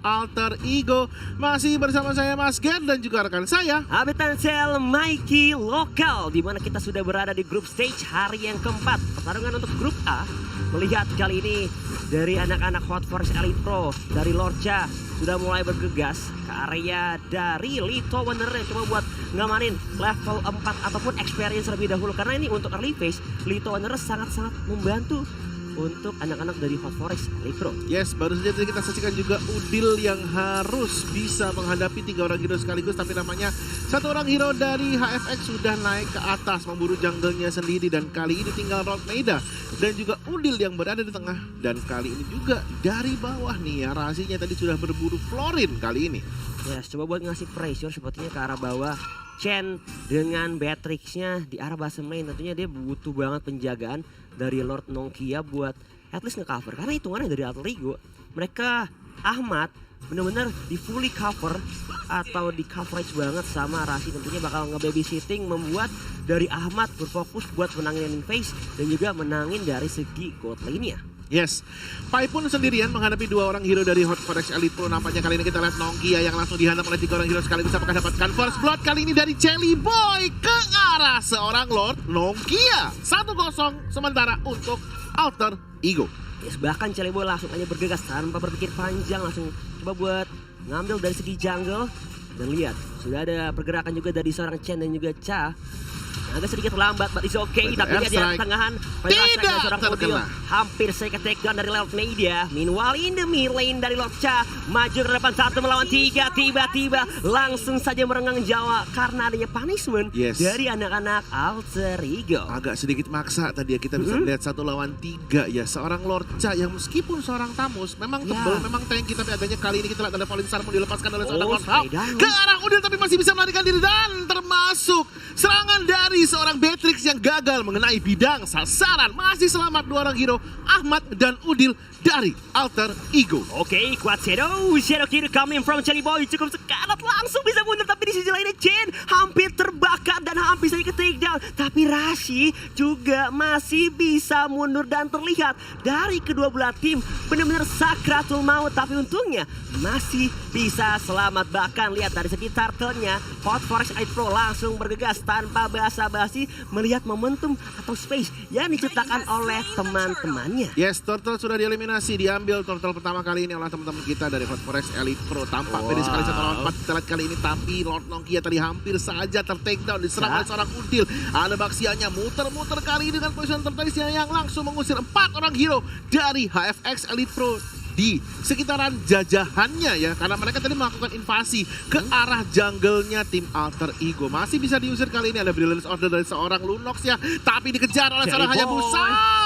Alter Ego. Masih bersama saya Mas Gen dan juga rekan saya Abed Tansel Mikey Lokal, di mana kita sudah berada di grup stage hari yang keempat. Pertarungan untuk grup A, melihat kali ini dari anak-anak Hot Forest Elite Pro dari Lorca sudah mulai bergegas ke area dari Lito Wonder yang coba buat ngamanin level 4 ataupun experience lebih dahulu. Karena ini untuk early phase, Lito Wonder sangat-sangat membantu untuk anak-anak dari Hot Forest Elite Pro. Yes, baru saja kita saksikan juga Udil yang harus bisa menghadapi 3 orang hero sekaligus. Tapi namanya 1 orang hero dari HFX sudah naik ke atas memburu jungle-nya sendiri. Dan kali ini tinggal Rodneyda dan juga Udil yang berada di tengah. Dan kali ini juga dari bawah nih ya, rahasianya tadi sudah berburu Florin kali ini. Yes, coba buat ngasih pressure sepertinya ke arah bawah. Chen dengan Beatrix-nya di arah bottom lane, tentunya dia butuh banget penjagaan dari Lord Nongkia buat at least nge-cover. Karena hitungannya dari Alter Ego, mereka Ahmad bener-bener di fully cover atau di coverage banget sama Rasi. Tentunya bakal nge-babysitting, membuat dari Ahmad berfokus buat menangin phase dan juga menangin dari segi gold lane-nya. Yes, Pai pun sendirian menghadapi 2 orang hero dari Hot Forest Elite Pro. Nampaknya kali ini kita lihat Nongkia yang langsung dihantam oleh 3 orang hero sekaligus. Apakah dapatkan first blood kali ini dari Jelly Boy ke arah seorang Lord Nongkia. 1-0 sementara untuk Alter Ego. Yes, bahkan Jelly Boy langsung aja bergegas tanpa berpikir panjang, langsung coba buat ngambil dari segi jungle. Dan lihat, sudah ada pergerakan juga dari seorang Chen dan juga Cha. Agak sedikit lambat, but it's okay. Tapi lihat di pertengahan, tidak seorang terkena. Hampir saya ke take down dari Lord Neyda. Meanwhile in the mid lane dari Lord Cha, maju ke depan 1 melawan 3. Tiba-tiba langsung saja merenggang Jawa karena adanya punishment dari anak-anak Alter Ego. Agak sedikit maksa tadi ya, kita bisa melihat 1 lawan 3 ya. Seorang Lord Cha yang meskipun seorang Tamus memang tebal, memang tanky, tapi adanya kali ini kita lihat ada Fallen Star mau dilepaskan oleh seorang Lord Hawk ke arah Udil, tapi masih bisa melarikan diri dan termasuk serangan dari seorang Beatrix yang gagal mengenai bidang sasaran. Masih selamat 2 orang hero, Ahmad dan Udil dari Alter Ego. Oke, kuat Shadow Kill coming from Jelly Boy, cukup sekarat langsung bisa mundur. Tapi di sisi lainnya Chen hampir terbakar dan hampir saja ke take down. Tapi Rashi juga masih bisa mundur dan terlihat dari kedua belah tim benar-benar sakratul maut. Tapi untungnya masih bisa selamat. Bahkan lihat dari segi turtle-nya, Hot Forest Elite Pro langsung bergegas tanpa basa-basi melihat momentum atau space yang diciptakan oleh teman-temannya. Yes, turtle sudah dieliminasi, diambil turtle pertama kali ini oleh teman-teman kita dari Hot Forest Elite Pro. Tampak beda sekali 1 lawan 4 kita lihat kali ini, tapi Lord Nongkia tadi hampir saja ter-take down, diserang oleh seorang Udil. Ada Baxianya muter-muter kali ini dengan position tertulisnya yang langsung mengusir 4 orang hero dari HFX Elite Pro di sekitaran jajahannya ya, karena mereka tadi melakukan invasi ke arah jungle-nya tim Alter Ego. Masih bisa diusir kali ini, ada Brilliance Order dari seorang Lunox ya, tapi dikejar oleh seorang Hayabusa.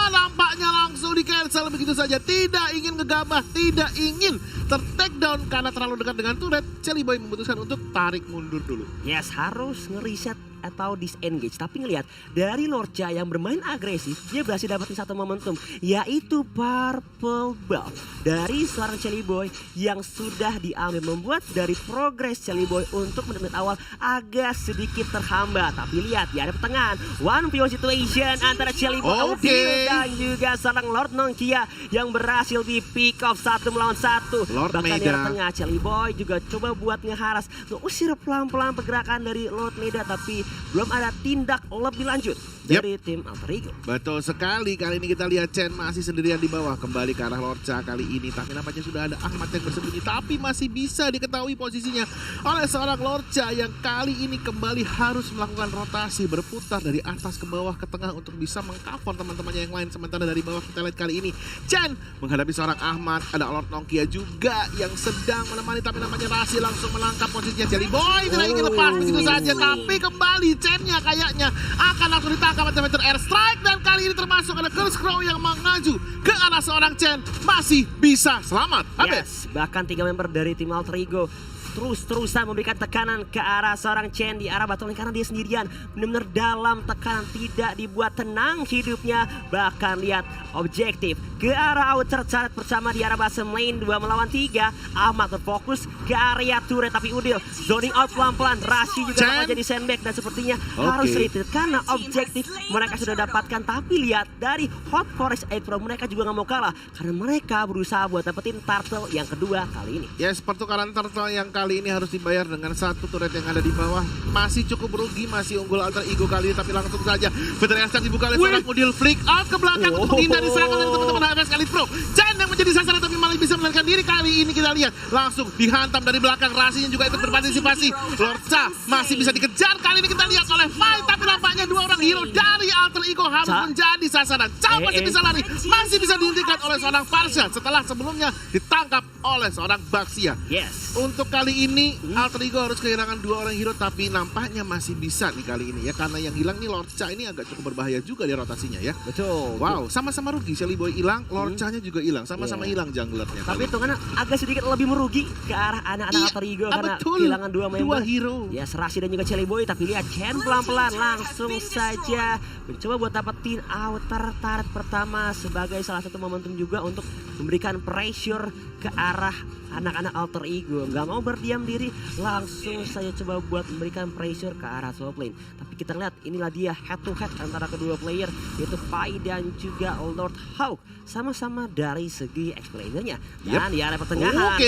Nampaknya langsung di cancel begitu saja, tidak ingin ngegabah, tidak ingin ter-take down karena terlalu dekat dengan turret. Jelly Boy memutuskan untuk tarik mundur dulu. Yes, harus ngereset atau disengage. Tapi ngelihat dari Lorca yang bermain agresif, dia berhasil dapetin 1 momentum, yaitu purple buff dari seorang Jelly Boy yang sudah diambil, membuat dari progres Jelly Boy untuk menit-menit awal agak sedikit terhambat. Tapi lihat di area pertengahan, 1v1 situation antara Jelly Boy dan juga seorang Lord Nongkia yang berhasil di pick off 1 melawan 1. Bahkan di area tengah Jelly Boy juga coba buat ngeharas, usir pelan-pelan pergerakan dari Lord Neda, tapi belum ada tindak lebih lanjut dari tim Alter Ego. Betul sekali, kali ini kita lihat Chen masih sendirian di bawah, kembali ke arah Lorca kali ini. Tapi nampaknya sudah ada Ahmad yang bersembunyi, tapi masih bisa diketahui posisinya oleh seorang Lorca yang kali ini kembali harus melakukan rotasi, berputar dari atas ke bawah ke tengah untuk bisa mengcover teman-temannya yang lain. Sementara dari bawah kita lihat kali ini Chen menghadapi seorang Ahmad, ada Lord Nongkia juga yang sedang menemani, tapi namanya Rasi langsung menangkap posisinya. Jelly Boy tidak ingin lepas begitu saja, tapi kembali Chen-nya kayaknya akan langsung ditangkap meter air strike, dan kali ini termasuk ada Curse Crow yang mengaju ke arah seorang Chen, masih bisa selamat. Yes, bahkan 3 member dari tim Alter Ego terus-terusan memberikan tekanan ke arah seorang Chen di arah bottom lane karena dia sendirian benar-benar dalam tekanan, tidak dibuat tenang hidupnya. Bahkan lihat objektif ke arah outer turret bersama di arah bottom lane 2 melawan 3. Ahmad berfokus ke area turret tapi Udil zoning out pelan-pelan. Rashi juga mau jadi sandbag dan sepertinya harus retreat karena objektif mereka sudah dapatkan. Tapi lihat dari Hot Forest Elite Pro mereka juga nggak mau kalah karena mereka berusaha buat dapetin turtle yang kedua kali ini. Yes, pertukaran turtle yang kali ini harus dibayar dengan satu turret yang ada di bawah. Masih cukup rugi, masih unggul alter ego kali ini, tapi langsung saja Feather Estrak dibuka oleh seorang Udil, flick out ke belakang untuk menghindari serangan dari teman-teman HFX Elite Pro. Chen yang menjadi sasaran tapi malah bisa melarikan diri. Kali ini kita lihat langsung dihantam dari belakang. Rasinya juga ikut berpartisipasi. Lorca masih bisa dikejar. Kali ini kita lihat oleh Fight, tapi nampaknya dua orang hero dari alter ego harus menjadi sasaran. Cao masih bisa lari, masih bisa dihentikan oleh seorang Farsha setelah sebelumnya ditangkap oleh seorang Baxia. Yes. Untuk kali ini alter ego harus kehilangan dua orang hero, tapi nampaknya masih bisa nih kali ini ya, karena yang hilang nih Lorca ini agak cukup berbahaya juga di rotasinya ya. Betul. Wow, sama-sama rugi. Shelly Boy hilang, Lorcanya juga hilang, sama-sama hilang junglernya. Tapi hitungannya agak sedikit lebih merugi ke arah anak-anak alter ego karena kehilangan dua member. Dua hero. Ya, Rashi dan juga Shelly Boy, tapi lihat Chen pelan-pelan langsung saja mencoba buat dapetin outer turret pertama sebagai salah satu momentum juga untuk memberikan pressure ke arah anak-anak alter ego. Nggak mau berdiam diri, langsung saya coba buat memberikan pressure ke arah top lane. Tapi kita lihat inilah dia head to head antara kedua player, yaitu Pai dan juga Lord Hawk. Sama-sama dari segi explainernya. Dan di area pertengahan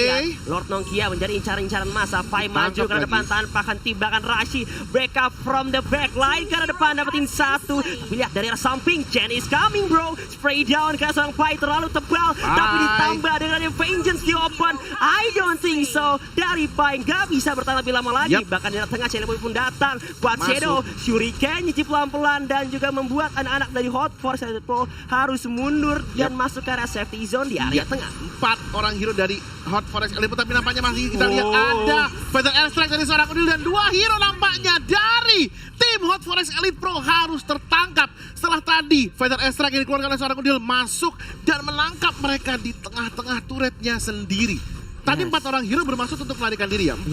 Lord Nongkia menjadi incaran-incaran masa. Pai maju ke depan tanpa akan tibakan Rashi. Break up from the back line ke depan dapetin satu. Tapi lihat dari arah samping, Chen is coming bro. Spray down ke seorang Pai terlalu tebal. Tapi ditambah dengan Vengeance di open. I don't think so. Dari Pai nggak bisa bertahan lebih lama lagi. Bahkan di tengah Shelly Boy pun datang. Buat Shadow, Shuriken nyicip pelan-pelan dan juga membuat anak-anak dari Hot Force Elite Pro harus mundur dan masuk ke area safety zone di area tengah. 4 orang hero dari Hot Forest Elite Pro, tapi nampaknya masih kita lihat ada Feather Estrak dari seorang Udil dan 2 hero nampaknya dari tim Hot Forest Elite Pro harus tertangkap setelah tadi Feather Estrak yang dikeluarkan oleh seorang Udil masuk dan menangkap mereka di tengah-tengah turretnya sendiri. Tadi 4 orang hero bermaksud untuk melarikan diri ya. 2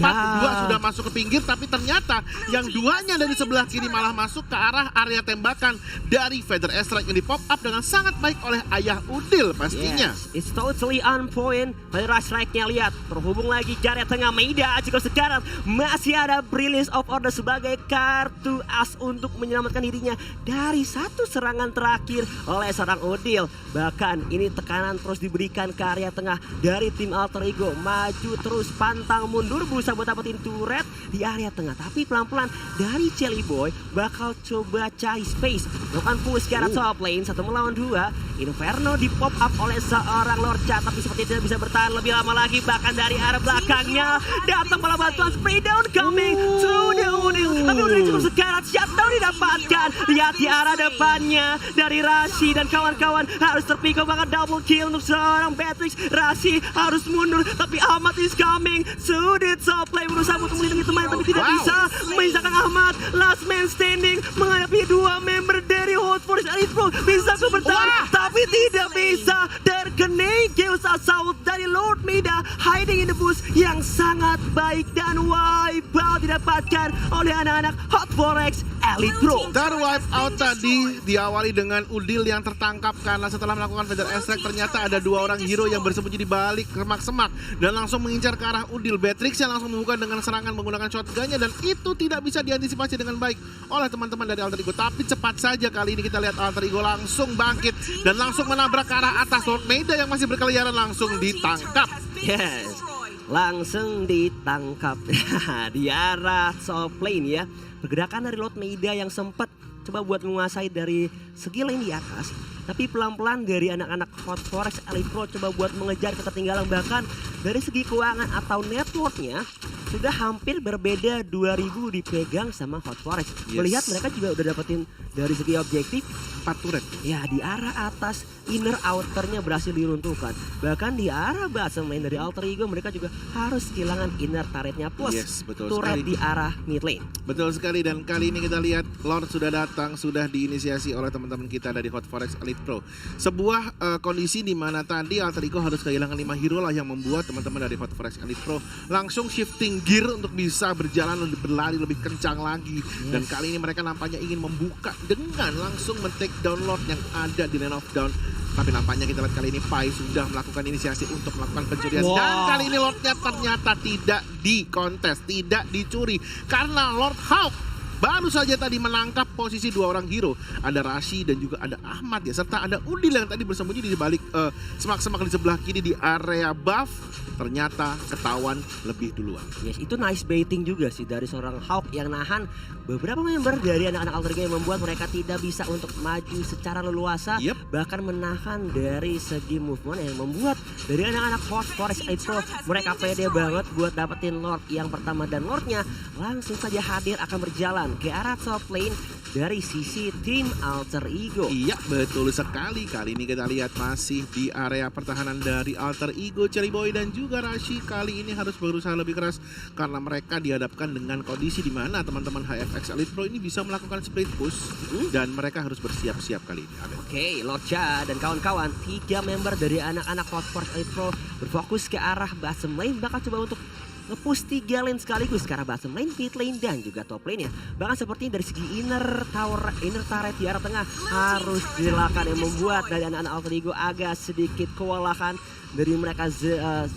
sudah masuk ke pinggir, tapi ternyata yang 2-nya dari sebelah kiri malah masuk ke arah area tembakan dari Feather Estrak yang di pop up dengan sangat baik oleh ayah Udil pastinya. Yes, it's totally on point. Feather Estraknya lihat terhubung lagi ke area tengah Meida. Jika sekarang masih ada Brilliance of Order sebagai kartu as untuk menyelamatkan dirinya dari satu serangan terakhir oleh seorang Udil. Bahkan ini tekanan terus diberikan ke area tengah dari tim alter ego. Maju terus pantang mundur berusaha buat dapetin turret di area tengah, tapi pelan-pelan dari Shelly Boy bakal coba cari space melakukan push ke arah top lane 1 melawan 2. Inferno di pop up oleh seorang Lorca, tapi seperti tidak bisa bertahan lebih lama lagi. Bahkan dari arah belakangnya datang malah bantuan, spray down coming through the Udil. Tapi Udil cukup sekarat, shutdown didapatkan. Lihat di arah depannya dari Rashi dan kawan-kawan harus terpikau, bahkan double kill untuk seorang Beatrix. Rashi harus mundur, tapi Ahmad is coming. Sudah top lane berusaha untuk melindungi teman, tapi tidak bisa menyisakan Ahmad. Last man standing menghadapi 2 member dari Hot Forest Elite Pro. Bisa bertahan, tapi tidak bisa. Terkena Chaos Assault dari Lord Meida hiding in the bush yang sangat baik, dan wipe out didapatkan oleh anak-anak Hot Forest Elite Pro. Dan wipe out tadi diawali dengan Udil yang tertangkap karena setelah melakukan Feather Estrak ternyata ada 2 orang hero yang bersembunyi di balik semak-semak dan langsung mengincar ke arah Udil. Beatrix yang langsung membuka dengan serangan menggunakan shotgunnya, dan itu tidak bisa diantisipasi dengan baik oleh teman-teman dari Alter Ego. Tapi cepat saja kali ini kita lihat Alter Ego langsung bangkit dan langsung menabrak ke arah atas. Lord Meida yang masih berkeliaran langsung ditangkap. Yes, langsung ditangkap di arah top lane ya. Pergerakan dari Lord Meida yang sempat coba buat menguasai dari segi lane di atas, tapi pelan-pelan dari anak-anak Hot Forest Elite Pro coba buat mengejar ketertinggalan. Bahkan dari segi keuangan atau networknya sudah hampir berbeda. 2000 dipegang sama Hot Forest. Melihat mereka juga udah dapetin dari segi objektif 4 turret. Ya, di arah atas inner outernya berhasil diruntuhkan. Bahkan di arah bottom lane dari Alter Ego mereka juga harus kehilangan inner turretnya plus turret di arah mid lane. Betul sekali, dan kali ini kita lihat Lord sudah datang, sudah diinisiasi oleh teman-teman kita dari Hot Forest Elite Pro. Sebuah kondisi di mana tadi Alter Ego harus kehilangan 5 hero lah yang membuat teman-teman dari Hot Forest Elite Pro langsung shifting gear untuk bisa berlari lebih kencang lagi. Dan kali ini mereka nampaknya ingin membuka dengan langsung men-take down Lord yang ada di lane of down. Tapi nampaknya kita lihat kali ini Pai sudah melakukan inisiasi untuk melakukan pencurian. Dan kali ini Lordnya ternyata tidak dikontes, tidak dicuri. Karena Lord Hawk baru saja tadi menangkap posisi dua orang hero. Ada Rashi dan juga ada Ahmad ya. Serta ada Udil yang tadi bersembunyi di balik semak-semak di sebelah kiri di area buff. Ternyata ketahuan lebih duluan. Yes, itu nice baiting juga sih dari seorang Hawk yang nahan beberapa member dari anak-anak Alter Ego yang membuat mereka tidak bisa untuk maju secara leluasa. Bahkan menahan dari segi movement yang membuat dari anak-anak Hot Forest itu mereka pede banget buat dapetin Lord yang pertama. Dan Lordnya langsung saja hadir akan berjalan ke arah top lane dari sisi tim Alter Ego. Iya, betul sekali. Kali ini kita lihat masih di area pertahanan dari Alter Ego. Cherry Boy dan juga Rashi kali ini harus berusaha lebih keras karena mereka dihadapkan dengan kondisi di mana teman-teman HFX Elite Pro ini bisa melakukan split push dan mereka harus bersiap-siap kali ini. Oke, Lordja dan kawan-kawan, 3 member dari anak-anak Hot Force Elite Pro berfokus ke arah bottom lane, bakal coba untuk nge-push 3 lane sekaligus ke arah bottom lane, mid lane, dan juga top lane ya. Bahkan sepertinya dari segi inner turret di arah tengah harus dilakukan yang membuat dari anak-anak Alter Ego agak sedikit kewalahan dari mereka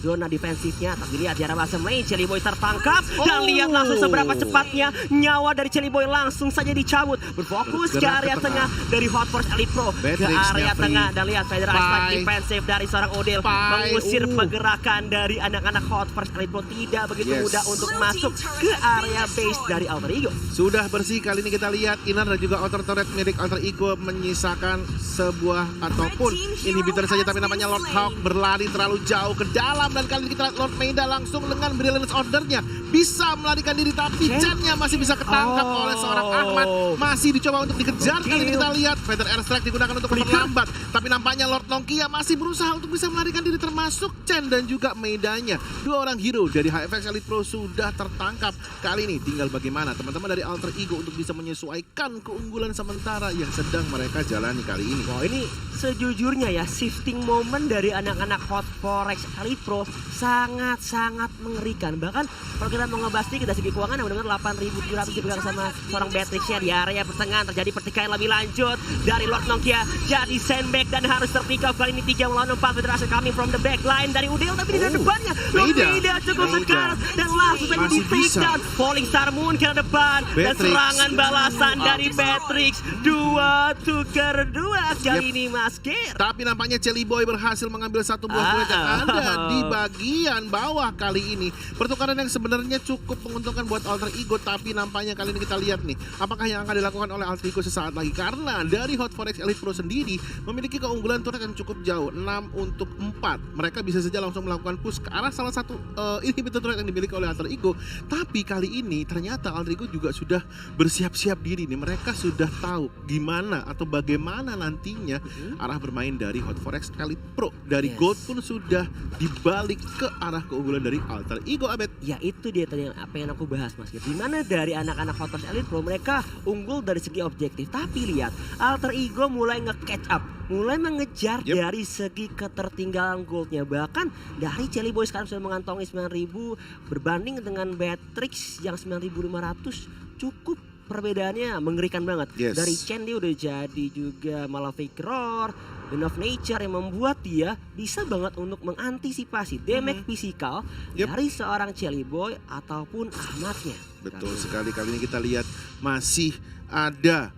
zona defensifnya. Tapi lihat di arah bottom lane, Cherry Boy tertangkap dan lihat langsung seberapa cepatnya nyawa dari Cherry Boy langsung saja dicabut. Berfokus ke area tengah dari Hot Force Elite Pro, ke area tengah, dan lihat Federal Strike defensif dari seorang Odil mengusir pergerakan dari anak-anak Hot Force Elite Pro. Tidak begitu mudah untuk masuk ke area base dari Alter Ego. Sudah bersih kali ini kita lihat inner dan juga outer turret milik Alter Ego menyisakan sebuah ataupun inhibitor saja, tapi namanya Lord Hawk berlari terlalu jauh ke dalam. Dan kali ini kita lihat Lord Maida langsung dengan brilliance ordernya bisa melarikan diri, tapi Chen-nya masih bisa ketangkap oleh seorang Ahmad. Masih dicoba untuk dikejar. Kali ini kita lihat Feather Airstrike digunakan untuk memperlambat, tapi nampaknya Lord Nongkia masih berusaha untuk bisa melarikan diri, termasuk Chen dan juga Maidanya. Dua orang hero dari HFX Elite Pro sudah tertangkap. Kali ini tinggal bagaimana teman-teman dari Alter Ego untuk bisa menyesuaikan keunggulan sementara yang sedang mereka jalani kali ini. Wah, ini sejujurnya ya, shifting moment dari anak-anak Hot Forex Elite Pro sangat-sangat mengerikan. Bahkan kalau kita mau ngebahas nih dari segi keuangan, yang benar-benar 8.700 dipegang sama seorang Beatrix-nya di area pertengahan. Terjadi pertikaian lebih lanjut dari Lord Nongkia, jadi sandbag dan harus terpick-up. Kali ini 3 melawan 4 Federasi coming from the back line dari Udil, tapi di depannya Lord Maida cukup tekan dan langsung saja di take down. Falling Star Moon ke depan dan serangan balasan dari Beatrix. 2 tuker 2 kali ini Mas Ger. Tapi nampaknya Cherry Boy berhasil mengambil satu buah bullet yang ada di bagian bawah kali ini. Pertukaran yang sebenarnya cukup menguntungkan buat Alter Ego, tapi nampaknya kali ini kita lihat nih apakah yang akan dilakukan oleh Alter Ego sesaat lagi. Karena dari Hot Forex Elite Pro sendiri memiliki keunggulan turret yang cukup jauh, 6 untuk 4. Mereka bisa saja langsung melakukan push ke arah salah satu inhibitor turret yang dimiliki oleh Alter Ego. Tapi kali ini ternyata Alter Ego juga sudah bersiap-siap diri nih. Mereka sudah tahu gimana atau bagaimana nantinya arah bermain dari Hot Forex Elite Pro. Dari Gold pun sudah dibalik ke arah keunggulan dari Alter Ego, Abed. Ya itu dia tadi apa yang aku bahas Mas. Dimana dari anak-anak Hot Forex Elite Pro mereka unggul dari segi objektif. Tapi lihat Alter Ego mulai nge-catch up, mulai mengejar dari segi ketertinggalan goldnya. Bahkan dari Cherry Boy sekarang sudah mengantongi 9.000 berbanding dengan Beatrix yang 9.500. Cukup perbedaannya mengerikan banget. Dari Chen dia udah jadi juga Malefic Roar, Wind of Nature yang membuat dia bisa banget untuk mengantisipasi damage fisikal dari seorang Cherry Boy ataupun Ahmadnya. Betul sekali. Kali ini kita lihat masih ada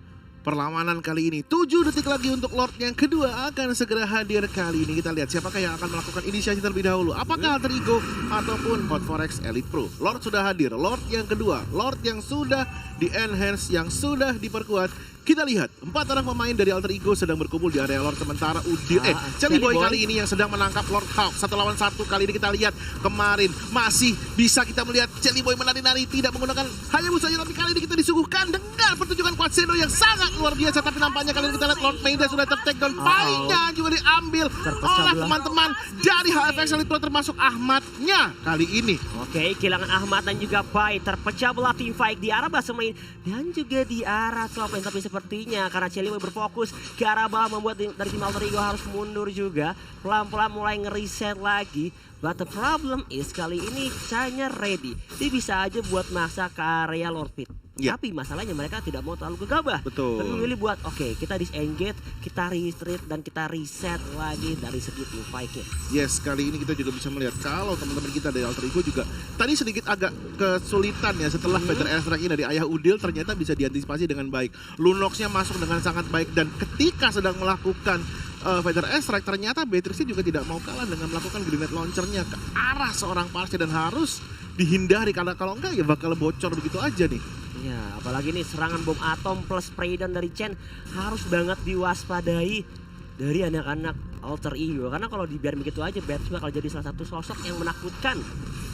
perlawanan kali ini. 7 detik lagi untuk Lord yang kedua akan segera hadir. Kali ini kita lihat siapakah yang akan melakukan inisiasi terlebih dahulu. Apakah Alter Ego ataupun Hot Forex Elite Pro. Lord sudah hadir. Lord yang kedua. Lord yang sudah di-enhance, yang sudah diperkuat. Kita lihat 4 orang pemain dari Alter Ego sedang berkumpul di area Lord, sementara Udil Cherry Boy kali ini yang sedang menangkap Lord Hawk 1 lawan 1. Kali ini kita lihat kemarin masih bisa kita melihat Cherry Boy menari-nari tidak menggunakan Hayabusa, tapi kali ini kita disuguhkan dengan pertunjukan Quatsendo yang sangat luar biasa. Tapi nampaknya kali ini kita lihat Lord Maida sudah ter-take down, Pai-nya juga diambil oleh teman-teman dari HFX Elite Pro termasuk Ahmadnya kali ini. Oke, kehilangan Ahmad dan juga Pai, terpecah belah tim fight di arah base main dan juga di arah top lane. Tapi sepertinya karena Cherry Boy berfokus ke arah bawah membuat dari tim Alter Ego harus mundur juga. Pelan-pelan mulai ngeriset lagi. But the problem is kali ini Chanya ready. Dia bisa aja buat masa ke area Lord Pit. Ya. Tapi masalahnya mereka tidak mau terlalu gegabah. Betul. Dan memilih buat oke, kita disengage, kita retreat dan kita reset lagi dari segi team fight-nya. Yes, kali ini kita juga bisa melihat kalau teman-teman kita dari Alter Ego juga tadi sedikit agak kesulitan ya setelah Feather Airstrike ini dari Ayah Udil ternyata bisa diantisipasi dengan baik. Lunox-nya masuk dengan sangat baik dan ketika sedang melakukan Feather Airstrike ternyata Beatrix juga tidak mau kalah dengan melakukan grenade launcher-nya ke arah seorang Parse dan harus dihindari karena kalau enggak ya bakal bocor begitu aja nih. Ya, apalagi nih serangan bom atom plus spray down dari Chen harus banget diwaspadai dari anak-anak Alter Ego. Karena kalau dibiarin begitu aja, Beatrix bakal jadi salah satu sosok yang menakutkan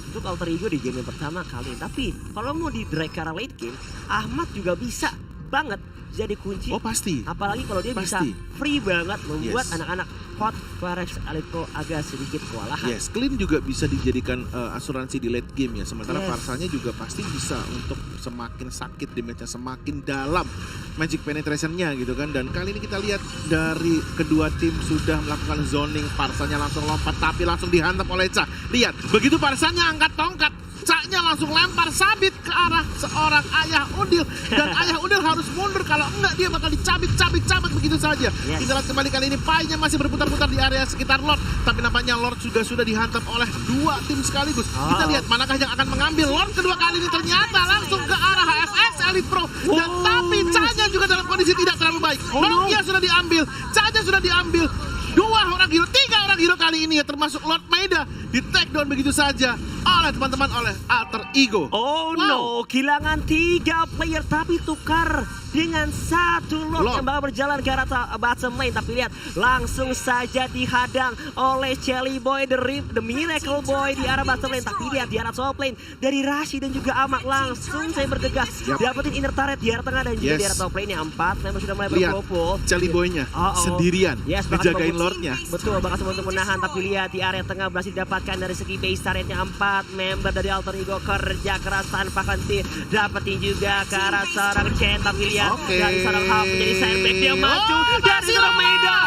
untuk Alter Ego di game yang pertama kali. Tapi kalau mau di drag ke arah late game, Ahmad juga bisa banget jadi kunci. Oh pasti. Apalagi kalau dia bisa Pasti. free banget membuat Yes. anak-anak Hot Forex Elite Pro agak sedikit kewalahan. Yes, Clean juga bisa dijadikan asuransi di late game ya. Sementara Yes. Farsanya juga pasti bisa untuk semakin sakit damage-nya, semakin dalam magic penetration-nya gitu kan. Dan kali ini kita lihat dari kedua tim sudah melakukan zoning. Farsanya langsung lompat tapi langsung dihantam oleh Cha. Lihat, begitu Farsanya angkat tongkat, Cha-nya langsung lempar sabit ke arah seorang Ayah Udil. Dan Ayah Udil harus mundur, kalau enggak dia bakal dicabik-cabik begitu saja. Yes. Kita lihat kembali kali ini Pai-nya masih berputar-putar di area sekitar Lord. Tapi nampaknya Lord juga sudah dihantam oleh dua tim sekaligus. Kita lihat manakah yang akan mengambil. Lord kedua kali ini ternyata langsung ke arah HFX Elite Pro. Dan tapi Cha-nya juga dalam kondisi tidak terlalu baik. Nokia sudah diambil, Cha-nya sudah diambil. Dua orang hero, tiga orang hero kali ini ya termasuk Lord Maeda di take down begitu saja oleh teman-teman oleh Alter Ego. Oh Wow. no, kehilangan 3 player tapi tukar dengan satu Lord yang bakal berjalan ke arah bottom lane. Tapi lihat, langsung saja dihadang oleh Chelly Boy, the Miracle Boy di arah bottom lane. Tapi lihat di arah top lane dari Rashi dan juga Ahmad langsung saya bergegas. Yap. Dapetin inner turret di arah tengah dan juga Yes. di arah top lane yang 4 memang sudah mulai Lihat, berkumpul. Celi Boy-nya sendirian Yes, bakal ngejagain coba- Lord-nya. Betul, bakal coba untuk menahan. Tapi lihat di area tengah berhasil didapatkan dari segi base turretnya 4 member dari Alter Ego kerja keras tanpa henti. Dapetin juga ke arah seorang Chen. Tapi lihat Oke. dari seorang Hub menjadi sandbag dia maju dari masih seorang lolos. Maeda.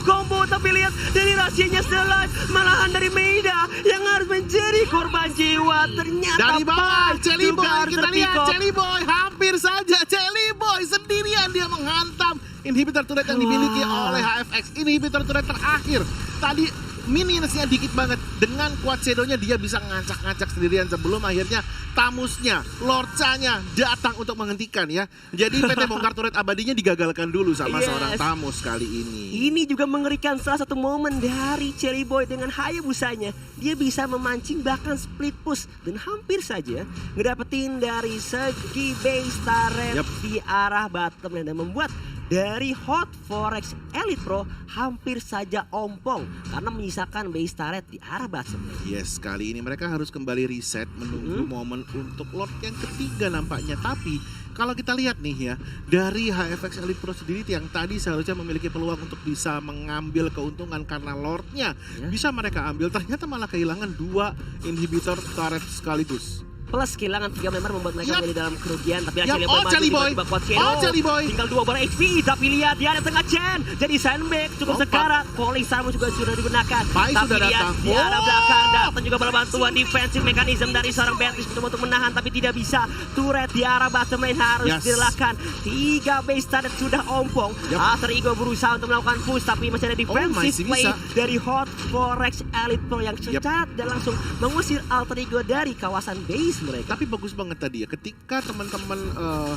Combo tapi lihat dari rahasianya still alive. Malahan dari Maeda yang harus menjadi korban jiwa. Ternyata Dari bawah, Pai Celi juga Boy, harus kita lihat terpikok. Celi Boy hampir saja. Celi Boy sendirian dia menghantam inhibitor turret yang dimiliki oleh HFX. Inhibitor turret terakhir. Tadi minionsnya dikit banget. Dengan kuat shadow-nya dia bisa ngacak-ngacak sendirian sebelum akhirnya tamusnya, Lord Cha-nya datang untuk menghentikan ya. Jadi PT bongkar turret abadinya digagalkan dulu sama Yes. seorang tamus kali ini. Ini juga mengerikan salah satu momen dari Cherry Boy dengan Hayabusanya. Dia bisa memancing bahkan split push dan hampir saja ngedapetin dari segi base turret Yep. di arah bottom lane dan membuat dari Hot Forex Elite Pro hampir saja ompong karena menyisakan base turret di arah bottom lane. Yes, kali ini mereka harus kembali reset menunggu momen untuk Lord yang ketiga nampaknya. Tapi kalau kita lihat nih ya, dari HFX Elite Pro sendiri yang tadi seharusnya memiliki peluang untuk bisa mengambil keuntungan karena Lordnya bisa mereka ambil, ternyata malah kehilangan 2 inhibitor turret sekaligus. Plus kehilangan 3 member membuat mereka Yap. menjadi dalam kerugian. Tapi Yap. Chelly Oh, maju Chelly Boy. tiba-tiba kuat shadow. Oh, Chelly Boy. Tinggal 2 bar HP. Tapi lihat di arah tengah Chen. Jadi sandbag cukup Lompat. sekarat. Calling sama juga sudah digunakan. Pai Tapi sudah lihat datang. di arah Oh. belakang datang juga bala bantuan defensive mechanism dari seorang Beatrix mencoba untuk menahan tapi tidak bisa. Turret di arah bottom lane harus Yes. dilakukan. 3 base turret sudah ompong. Yap. Alter Ego berusaha untuk melakukan push tapi masih ada defensive masih play bisa. dari Hot Forex Elite Pro yang secara dan langsung mengusir Alter Ego dari kawasan base mereka. Tapi bagus banget tadi ya, ketika teman-teman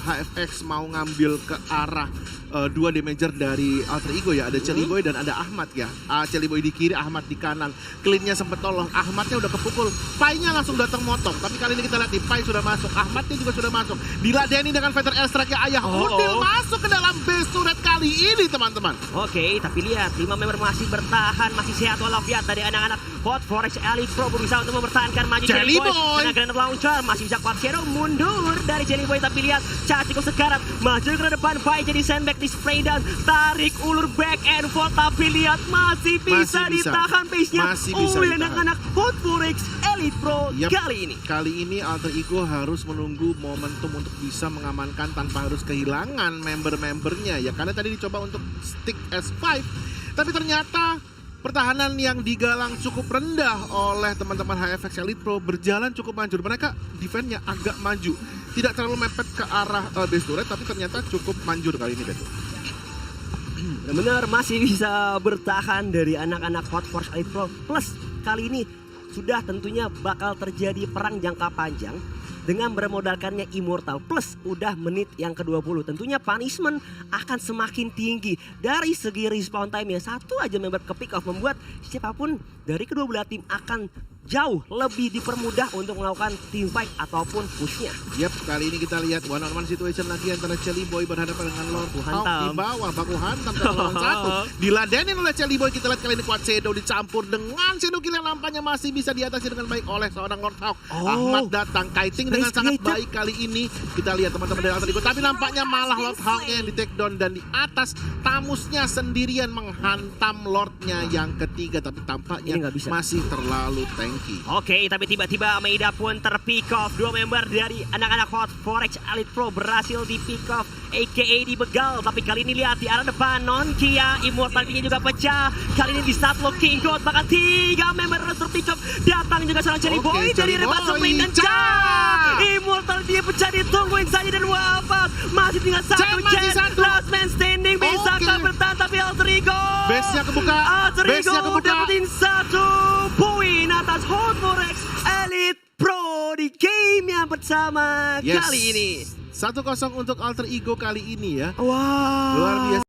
HFX mau ngambil ke arah 2 damager dari Alter Ego ya, ada Chelly Boy dan ada Ahmad ya. Chelly Boy di kiri, Ahmad di kanan. Clean-nya sempet tolong, Ahmadnya udah kepukul. Pai-nya langsung datang motong. Tapi kali ini kita lihat nih, Pai sudah masuk, Ahmadnya juga sudah masuk. Diladeni dengan Feather Airstrike-nya Ayah Udil masuk ke dalam base turret kali ini teman-teman. Oke, tapi lihat 5 member masih bertahan, masih sehat walafiat dari anak-anak Hot Forex Elite Pro berusaha untuk mempertahankan maju Jelly Boy. dengan granate launcher masih bisa kuat shadow mundur dari Jelly Boy tapi lihat Cha cukup sekarat maju ke depan Pai jadi sandbag di spray down tarik ulur back and forth tapi lihat masih bisa Masih bisa. ditahan pace-nya Masih bisa oleh ditahan. anak-anak Hot Forex Elite Pro Yap. kali ini. Kali ini Alter Ego harus menunggu momentum untuk bisa mengamankan tanpa harus kehilangan member-membernya ya. Karena tadi dicoba untuk stick S5, tapi ternyata pertahanan yang digalang cukup rendah oleh teman-teman HFX Elite Pro berjalan cukup manjur. Mereka defense-nya agak maju, tidak terlalu mepet ke arah base turret, tapi ternyata cukup manjur kali ini, Beto. Benar-benar masih bisa bertahan dari anak-anak Hot Force Elite Pro. Plus kali ini sudah tentunya bakal terjadi perang jangka panjang dengan bermodalkannya Immortal. Plus udah menit yang ke-20. Tentunya punishment akan semakin tinggi. Dari segi respawn time ya, satu aja member ke pick off membuat siapapun dari kedua belah tim akan jauh lebih dipermudah untuk melakukan team fight ataupun pushnya. Yap, kali ini kita lihat one on one situation lagi antara Chelly Boy berhadapan dengan Lord Hawk di bawah. Baku hantam satu lawan satu. Diladenin oleh Chelly Boy, kita lihat kali ini Quad Shadow dicampur dengan Shadow Kill yang nampaknya masih bisa diatasi dengan baik oleh seorang Lord Hawk. Ahmad datang, kiting dengan sangat baik kali ini. Kita lihat teman-teman dari Alter Ego, tapi nampaknya malah Lord Hawk-nya yang di take down dan di atas Tamusnya sendirian menghantam Lordnya yang ketiga, tapi tampaknya masih terlalu tanky. Oke, tapi tiba-tiba Maeda pun terpick off. Dua member dari anak-anak Hot Forex Elite Pro berhasil di pick off, aka dibegal. Tapi kali ini lihat di arah depan Non-Kia, Immortality juga pecah. Kali ini di start looking good, bahkan 3 member harus terpick off. Datang juga seorang Chelly Boy dari Rebel Supreme dan Immortality pecah, ditungguin saja dan wafat. Masih tinggal satu chance, last man standing. Bisakah bertahan, tapi Alter Ego Base-nya kebuka, Alter Ego dapetin 1 poin atas Hot Forex Elite Pro di game yang pertama kali ini. 1-0 untuk Alter Ego kali ini ya. Wow. Luar biasa.